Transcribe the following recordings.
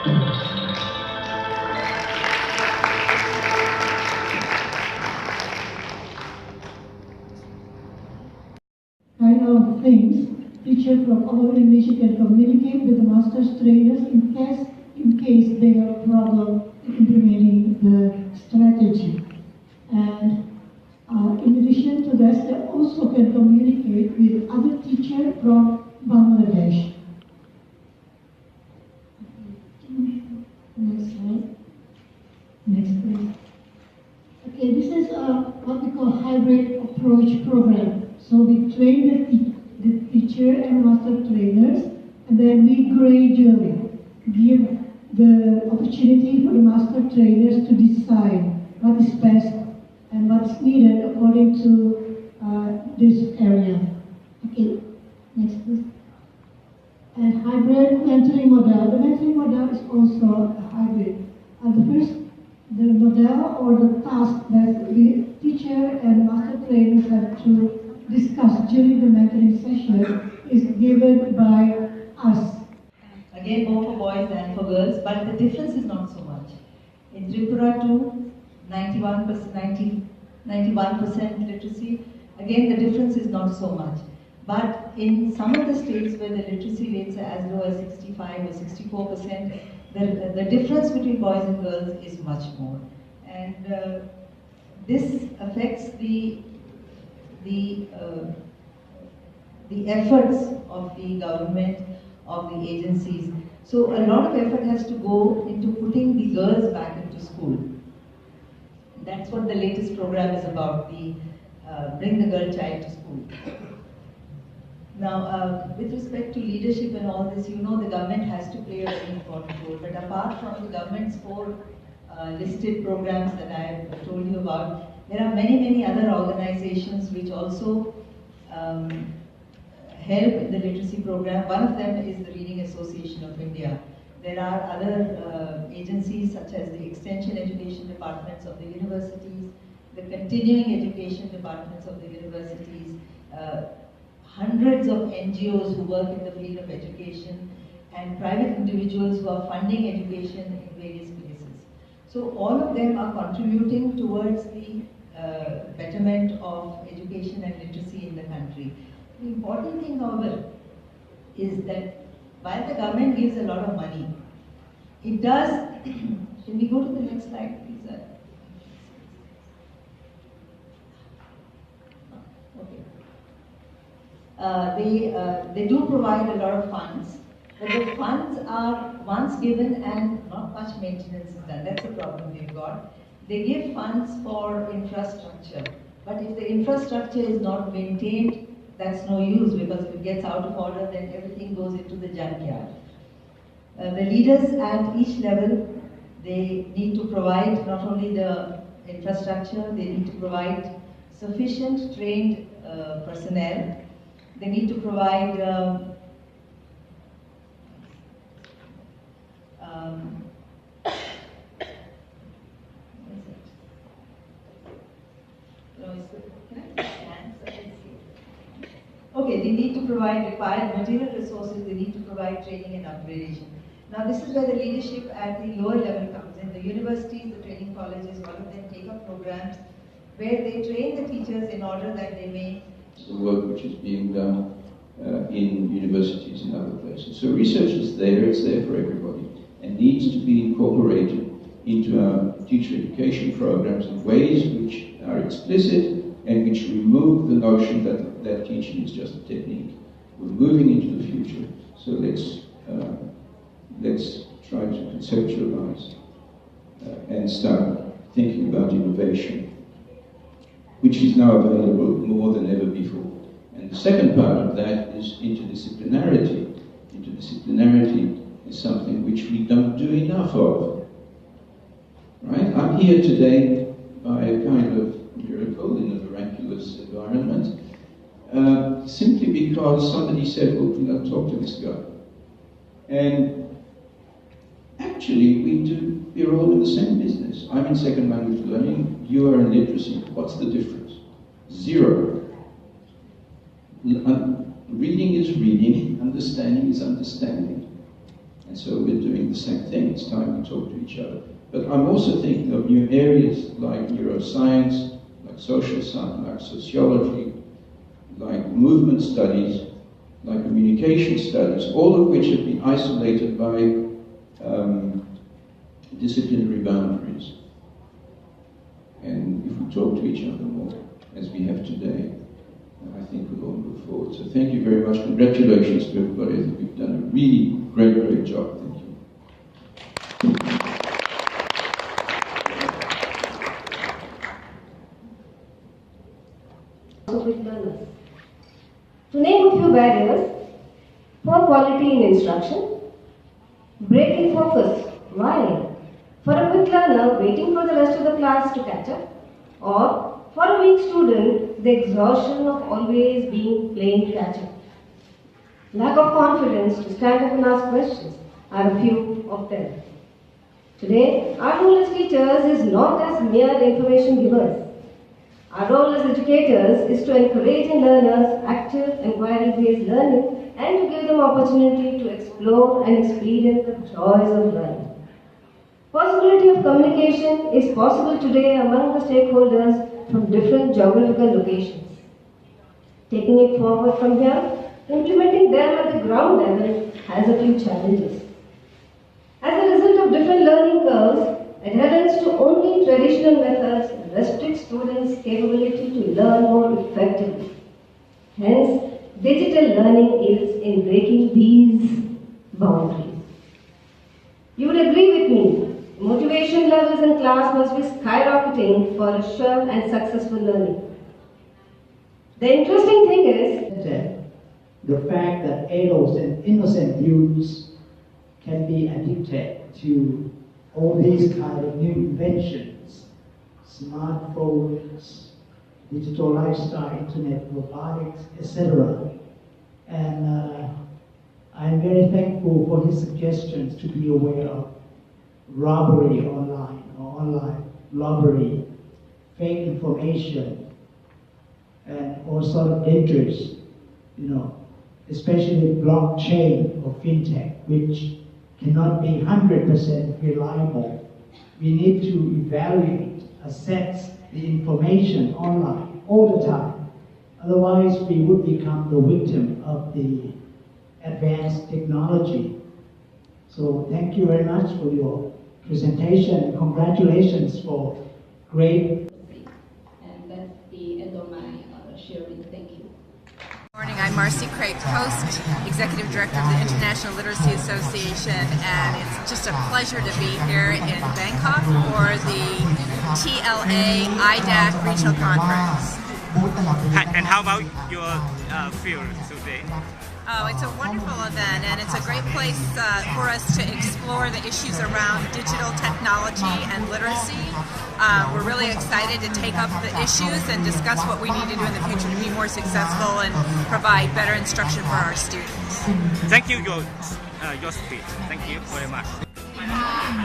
Kind of things, teachers from our Indonesia can communicate with the master's trainers in case they have a problem implementing the strategy. And in addition to that, they also can communicate with other teachers from Bangladesh. Next slide. Next, please. Okay, this is what we call hybrid approach program. So we train the teacher and master trainers, and then we gradually give the opportunity for the master trainers to decide what is best and what's needed according to this area. Okay, next please. And hybrid mentoring model. The mentoring model is also a hybrid. The model or the task that the teacher and master trainers have to discuss during the mentoring session is given by us. Again, more for boys than for girls, but the difference is not so much. In Tripura too, 91% literacy. Again, the difference is not so much. But in some of the states where the literacy rates are as low as 65 or 64%, the difference between boys and girls is much more. And this affects the efforts of the government, of the agencies. So a lot of effort has to go into putting the girls back into school. That's what the latest program is about, the Bring the Girl Child to School. Now, with respect to leadership and all this, you know the government has to play a very important role. But apart from the government's 4 listed programs that I have told you about, there are many other organizations which also help in the literacy program. One of them is the Reading Association of India. There are other agencies such as the Extension Education Departments of the universities, the Continuing Education Departments of the universities, hundreds of NGOs who work in the field of education, and private individuals who are funding education in various places. So all of them are contributing towards the betterment of education and literacy in the country. The important thing, however, is that while the government gives a lot of money, it does, can we go to the next slide, please? Okay. They do provide a lot of funds, but the funds are once given and not much maintenance is done. That's the problem they've got. They give funds for infrastructure, but if the infrastructure is not maintained, that's no use, because if it gets out of order, then everything goes into the junkyard. The leaders at each level, they need to provide not only the infrastructure, they need to provide sufficient trained personnel. They need to provide they need to provide required material resources, they need to provide training and upgradation. Now this is where the leadership at the lower level comes in. The universities, the training colleges, all of them take up programs where they train the teachers in order that they may... The work which is being done in universities and other places. So research is there, it's there for everybody, and needs to be incorporated into our teacher education programs in ways which are explicit and which remove the notion that teaching is just a technique. We're moving into the future, so let's try to conceptualize and start thinking about innovation, which is now available more than ever before. And the second part of that is interdisciplinarity. Interdisciplinarity is something which we don't do enough of. Right? I'm here today by a kind of miracle in a miraculous environment, simply because somebody said, well, talk to this guy. And actually, we're all in the same business. I'm in second language learning, you are in literacy. What's the difference? Zero. Reading is reading, understanding is understanding. And so we're doing the same thing. It's time we talk to each other. But I'm also thinking of new areas like neuroscience, like social science, like sociology, like movement studies, like communication studies, all of which have been isolated by disciplinary boundaries. And if we talk to each other more, as we have today, I think we'll all move forward. So thank you very much. Congratulations to everybody. I think we've done a really great job. Thank you. With learners. To name a few barriers: poor quality in instruction, breaking focus while for a quick learner waiting for the rest of the class to catch up, or for a weak student, the exhaustion of always being playing catch up. Lack of confidence to stand up and ask questions are a few of them. Today, our role as teachers is not as mere information givers. Our role as educators is to encourage in learners active, inquiry-based learning and to give them opportunity to explore and experience the joys of learning. Possibility of communication is possible today among the stakeholders from different geographical locations. Taking it forward from here, implementing them at the ground level has a few challenges. As a result of different learning curves, adherence to only traditional methods restricts students' capability to learn more effectively. Hence, digital learning aids in breaking these boundaries. You would agree with me. Motivation levels in class must be skyrocketing for assured and successful learning. The interesting thing is the fact that adults and innocent youths can be addicted to all these kind of new inventions, smartphones, digital lifestyle, internet, robotics, etc. And I'm very thankful for his suggestions to be aware of robbery online or online robbery, fake information, and all sort of dangerous, especially blockchain or fintech, which cannot be 100% reliable. We need to evaluate, assess the information online all the time. Otherwise, we would become the victim of the advanced technology. So thank you very much for your presentation. Congratulations for great. And that's the end of my sharing. Thank you. Good morning, I'm Marcy Craig Post, Executive Director of the International Literacy Association, and it's just a pleasure to be here in Bangkok for the TLA IDAC Regional Conference. And how about your field today? Oh, it's a wonderful event, and it's a great place for us to explore the issues around digital technology and literacy. We're really excited to take up the issues and discuss what we need to do in the future to be more successful and provide better instruction for our students. Thank you your speech. Thank you very much.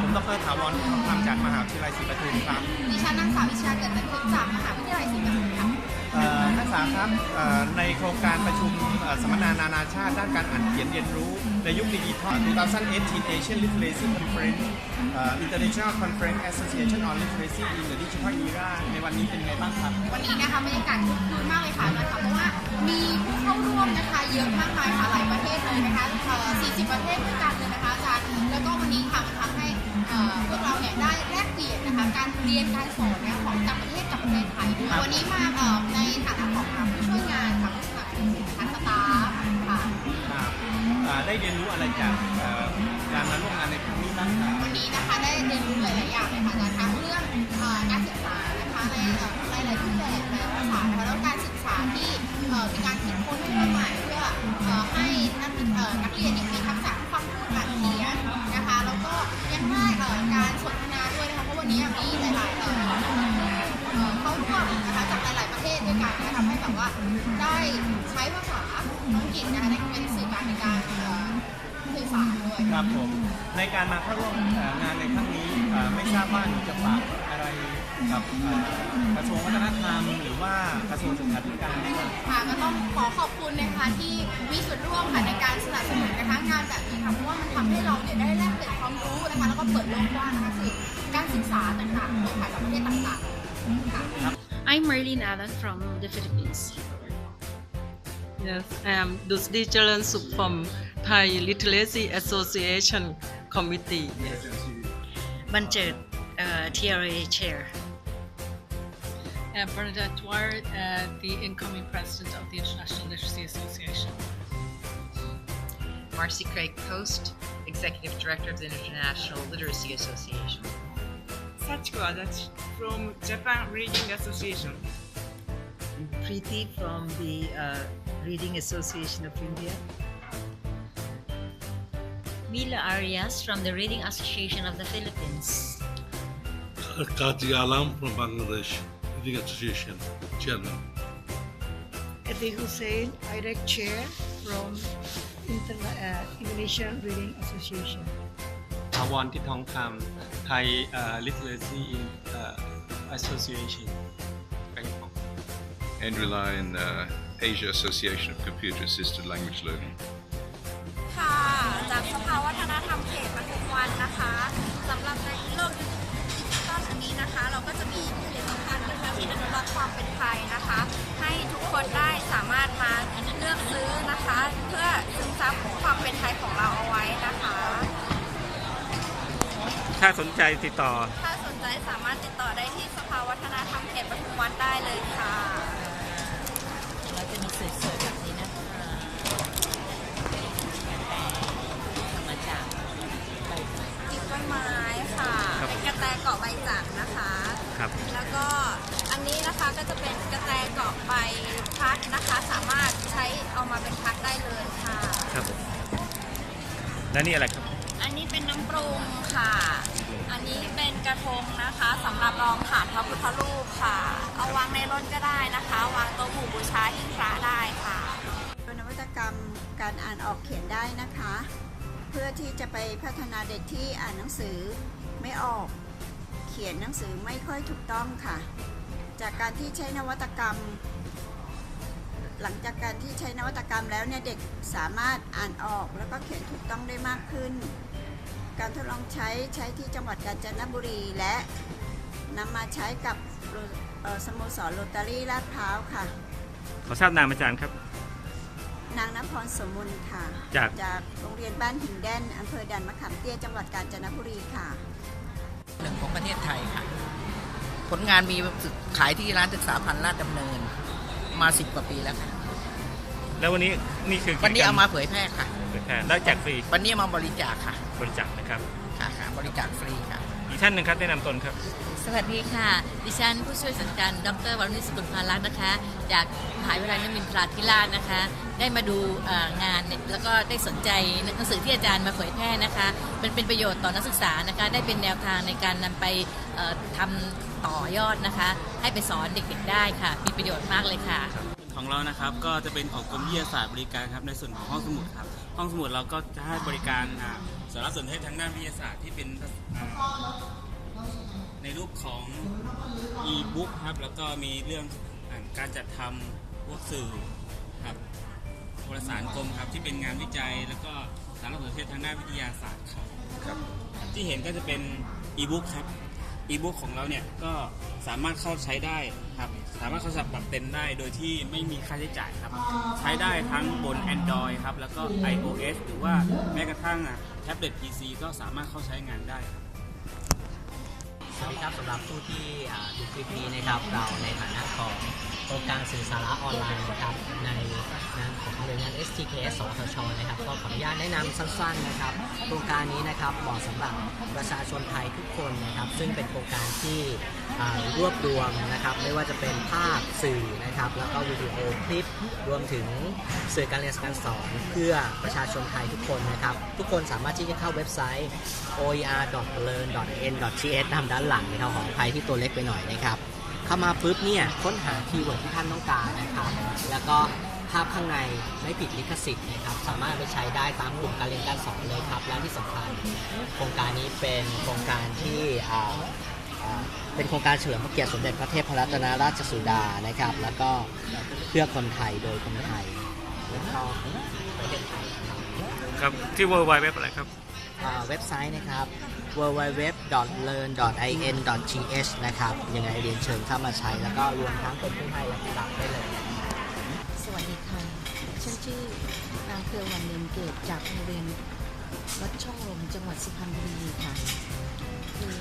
ผมดร.ถาวรทองคำจากมหาวิทยาลัยศรีปทุมครับดิฉันนางสาววิชาเกิดเป็นทิพย์จากมหาวิทยาลัยศรีปทุมครับนักศึกษาครับในโครงการประชุมสัมมนานานาชาติด้านการอ่านเขียนเรียนรู้ในยุคดิจิทัล 2018 Asian Literacy Conference International Conference Association on Literacy in the Digital Era ในวันนี้เป็นไงบ้างครับวันนี้นะคะบรรยากาศคึกคืนมากเลยค่ะเพราะว่ามีผู้เข้าร่วมนะคะเยอะมากมายค่ะหลายประเทศเลยนะคะ40 ประเทศด้วยกันเลยนะคะอาจารย์แล้วก็วันนี้ค่ะมันทำให้พวกเราเนี่ยได้แลกเปลี่ยนนะคะการเรียนการสอนเนี่ยของต่างประเทศกับประเทศไทยด้วยวันนี้มาในฐานะของผู้ช่วยงานกับทางสตาฟค่ะได้เรียนรู้อะไรจากการมาร่วมงานในครั้งนี้บ้างคะวันนี้นะคะได้เรียนรู้หลายๆอย่างเลยค่ะอาจารย์ทั้งเรื่องการศึกษานะคะในหลายๆรูปแบบในภาษานะคะแล้วการศึกษาที่มีการคิดค้นขึ้นใหม่เพื่อให้นักเรียนมีทักษะความพูดอ่านเขียนนะคะแล้วก็ยังได้การสนทนาด้วยนะคะเพราะวันนี้มีหลายๆเข้าร่วมนะคะจากหลายๆประเทศด้วยกันนะคะทำให้แบบว่าได้ใช้ภาษาอังกฤษนะคะเป็นสื่อกลางในการสื่อสารด้วยครับผมในการมาเข้าร่วมงานในครั้งนี้ไม่ทราบว่าจะฝากอะไร กับกระทรวงวัฒนธรรมหรือว่ากระทรวงศึกษาธิการค่ะก็ต้องขอขอบคุณนะคะที่มีส่วนร่วมค่ะในการสนับสนุนนะคะงานแบบนี้ค่ะเพราะว่ามันทำให้เราเนี่ยได้แลกเปลี่ยนความรู้นะคะแล้วก็เปิดโลกกว้างนะคะคือการศึกษาต่างๆในประเทศต่างๆค่ะ I'm Marlene Alan from the Philippines. Yes, I am Dusdi Charan Suk from Thai Literacy Association Committee. Banjert, TRA Chair. Bernadette Dwyer, the incoming president of the International Literacy Association. Marcy Craig Post, Executive Director of the International Literacy Association. Sachiko Adachi from Japan Reading Association. Preeti from the Reading Association of India. Mila Arias from the Reading Association of the Philippines. Kati Alam from Bangladesh Reading Association, Chairman. Eti Hussein, IREC Chair from Indonesian Reading Association. ถาวรทิศทองคำ Thai Literacy Association. Andrew Lyon, Asia Association of Computer Assisted Language Learning. ค่ะจากสภาวัฒนธรรมเขตปทุมวันนะคะสำหรับในโลกดิจิทัลอันนี้นะคะเราก็จะมีผลิตภัณฑ์นะคะที่อนุรักษ์ความเป็นไทยนะคะให้ทุกคนได้สามารถมาเลือกซื้อนะคะเพื่อซึมซับความเป็นไทยของเราเอาไว้นะคะถ้าสนใจติดต่อถ้าสนใจสามารถติดต่อได้ที่สภาวัฒนธรรมเขตปทุมวันได้เลยค่ะเราจะมีสวยๆแบบนี้นะคะทำมาจากใบกิ่งต้นไม้ค่ะเป็นกระแตเกาะใบจากนะคะแล้วก็อันนี้นะคะก็จะเป็นกระแตเกาะใบพัดนะคะสามารถใช้เอามาเป็นพัดได้เลยค่ะครับและนี่อะไรครับอันนี้เป็นน้ำปรุงค่ะอันนี้เป็นกระทงนะคะสำหรับรองฐานพระพุทธรูปค่ะเอาวางในรถก็ได้นะคะวางโต๊ะหมู่บูชาหิ้งพระได้ค่ะเป็นนวัตกรรมการอ่านออกเขียนได้นะคะเพื่อที่จะไปพัฒนาเด็กที่อ่านหนังสือไม่ออกเขียนหนังสือไม่ค่อยถูกต้องค่ะจากการที่ใช้นวัตกรรมหลังจากการที่ใช้นวัตกรรมแล้วเนี่ยเด็กสามารถอ่านออกแล้วก็เขียนถูกต้องได้มากขึ้นการทดลองใช้ที่จังหวัดกาญจนบุรีและนำมาใช้กับสโมสรโรตารี่ลาดพร้าวค่ะขอทราบนามอาจารย์ครับนางณพรสมมุนค่ะจากโรงเรียนบ้านหินแดนอำเภอด่านมะขามเตี้ยจังหวัดกาญจนบุรีค่ะหนึ่งของประเทศไทยค่ะผลงานมีขายที่ร้านศึกษาพันธุ์ลาดดำเนินมา10 กว่าปีแล้วค่ะแล้ววันนี้นี่คือวันนี้เอามาเผยแพร่ค่ะเผยแพร่ได้แจกฟรีวันนี้มาบริจาคค่ะบริจาคนะครับค่ะบริจาคฟรีค่ะอีกท่านหนึ่งครับแนะนำตนครับสวัสดีค่ะดิฉันผู้ช่วยศาสตราจารย์ดร.วรนุช สกุลพาลักษณ์นะคะจากมหาวิทยาลัยนมินทราธิราชนะคะได้มาดูงานแล้วก็ได้สนใจหนังสือที่อาจารย์มาเผยแพร่นะคะเป็นประโยชน์ต่อนักศึกษานะคะได้เป็นแนวทางในการนำไปทำต่อยอดนะคะให้ไปสอนเด็กๆได้ค่ะมีประโยชน์มากเลยค่ะของเรานะครับก็จะเป็นของกรมวิทยาศาสตร์บริการครับในส่วนของห้องสมุดครับห้องสมุดเราก็จะให้บริการสารสนเทศทางด้านวิทยาศาสตร์ที่เป็นในรูปของ e-book ครับแล้วก็มีเรื่องการจัดทำพวกสื่อครับวารสารกรมครับที่เป็นงานวิจัยแล้วก็สารสนเทศทางด้านวิทยาศาสตร์ครับที่เห็นก็จะเป็น e-book ครับ e-book ของเราเนี่ยก็สามารถเข้าใช้ได้ครับสามารถเข้าปรับเต็มได้โดยที่ไม่มีค่าใช้จ่ายครับใช้ได้ทั้งบน Android ครับแล้วก็ iOS หรือว่าแม้กระทั่งแท็บเล็ต PC ก็สามารถเข้าใช้งานได้ครับสวัสดีครับสำหรับผู้ที่ดูคลิปนี้นะครับเราในฐานะของโครงการสื่อสาระออนไลน์นะครับในนามของหน่วยงาน STKS สทช.นะครับก็ขออนุญาตแนะนำสั้นๆนะครับโครงการนี้นะครับเหมาะสำหรับประชาชนไทยทุกคนนะครับซึ่งเป็นโครงการที่รวบรวมนะครับไม่ว่าจะเป็นภาพสื่อนะครับแล้วก็วิดีโอคลิปรวมถึงสื่อการเรียนการสอนเพื่อประชาชนไทยทุกคนนะครับทุกคนสามารถที่จะเข้าเว็บไซต์ oer.learn.n.th ทำด้านหลังนะครับของไทยที่ตัวเล็กไปหน่อยนะครับเข้ามาปุ๊บเนี่ยค้นหาคีย์เวิร์ดที่ท่านต้องการนะครับแล้วก็ภาพข้างในไม่ผิดลิขสิทธิ์นะครับสามารถไปใช้ได้ตามกลุ่มการเรียนการสอนเลยครับและที่สำคัญโครงการนี้เป็นโครงการที่ เป็นโครงการเฉลิมพระเกียรติสมเด็จพระเทพรัตนราชสุดานะครับแล้วก็เพื่อคนไทยโดยคนไทยแล้วก็ประเทศไทยครับที่ www อะไรครับเว็บไซต์นะครับ www.learn.in.th นะครับยังไงเรียนเชิญเข้ามาใช้แล้วก็รวมทั้งคนไทยและต่างได้เลยสวัสดีค่ะฉันชื่อนางเครือวันเนียนเกตจากโรงเรียนวัดช่องลมจังหวัดสุพรรณบุรีค่ะคือ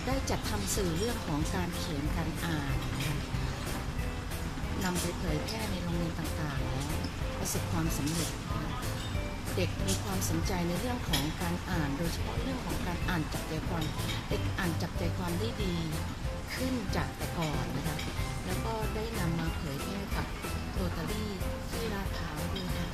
ได้จัดทำสื่อเรื่องของการเขียนการอ่านนำไปเผยแพร่ในโรงเรียนต่างๆแล้วประสบความสำเร็จเด็กมีความสนใจในเรื่องของการอ่านโดยเฉพาะเรื่องของการอ่านจับใจความเด็กอ่านจับใจความได้ดีขึ้นจากแต่ก่อนนะคะแล้วก็ได้นำมาเผยแพร่กับโรตารี่ที่ลาดพร้าวด้วยค่ะ